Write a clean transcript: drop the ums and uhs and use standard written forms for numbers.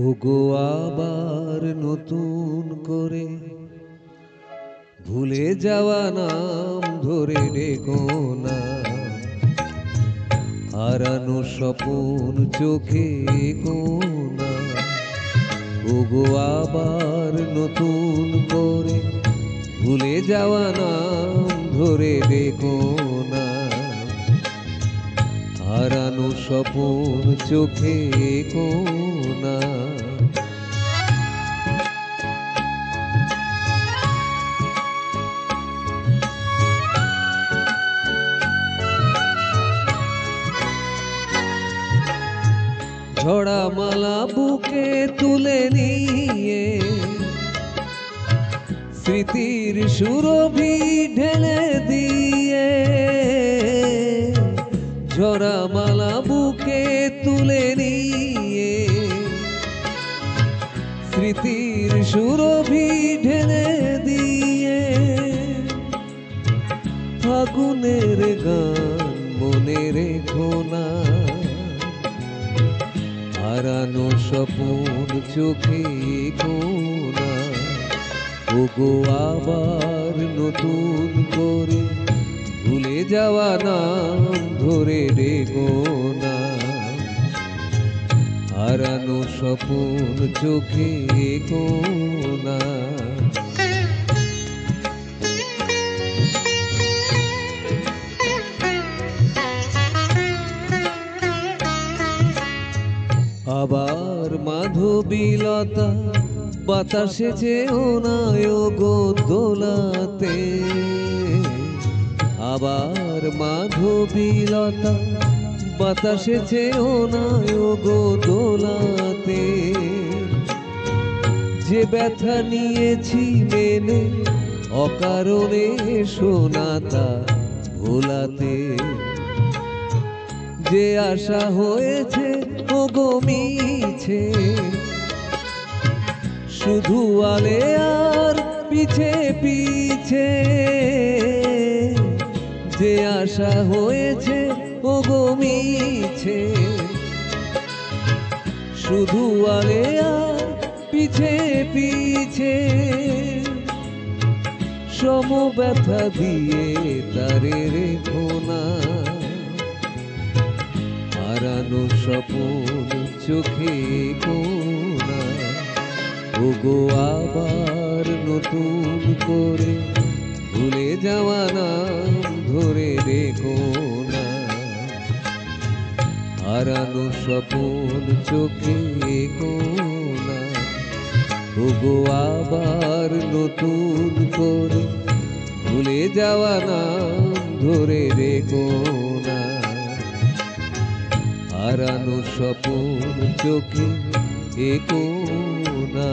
ওগো আবার নতুন করে ভুলে যাওয়া নাম ধরে ডেকো না, হারানো স্বপ্ন চোখে কোনা। ওগো আবার নতুন করে ভুলে যাওয়া নাম ধরে ডেকো না, হারানো স্বপ্ন চোখে কোনা। ঝড়া মালা বুকে তুলে নিয়ে স্মৃতির সুরভি ঢেলে দিয়ে, ঝড়া মালা বুকে তুলে নিয়ে স্মৃতির সুরভি ঢেলে দিয়ে, ফাগুনের গান মনে রেখো না, হারানো স্বপ্ন চোখে কোনা। ওগো আবার নতুন করে ভুলে যাওয়া নাম ধরে ডেকো না, হারানো স্বপ্ন চোখে কোনা। আবার মাধবীলতা বাতাসে যেও না ওগো দোলাতে, আবার মাধবীলতা বাতাসে যেও না ওগো দোলাতে। যে ব্যথা নিয়েছি মেনে অকারণে শোনাতা ভোলাতে, যে আশা হয়েছে ওগো মিছে, শুধু আলে আর পিছে পিছে। যে আশা হয়েছে ওগো মিছে, শুধু আলে আর পিছে পিছে। সম ব্যথা দিয়ে তারে রেখো না, হারানো স্বপ্ন চোখে কোনা। ওগো আবার নতুন করে ভুলে যাওয়া নাম ধরে ডেকো না, হারানো স্বপ্ন চোখে কোনা। ওগো আবার নতুন করে ভুলে যাওয়া নাম ধরে ডেকো না, হারানো স্বপ্ন চোখে কোনা।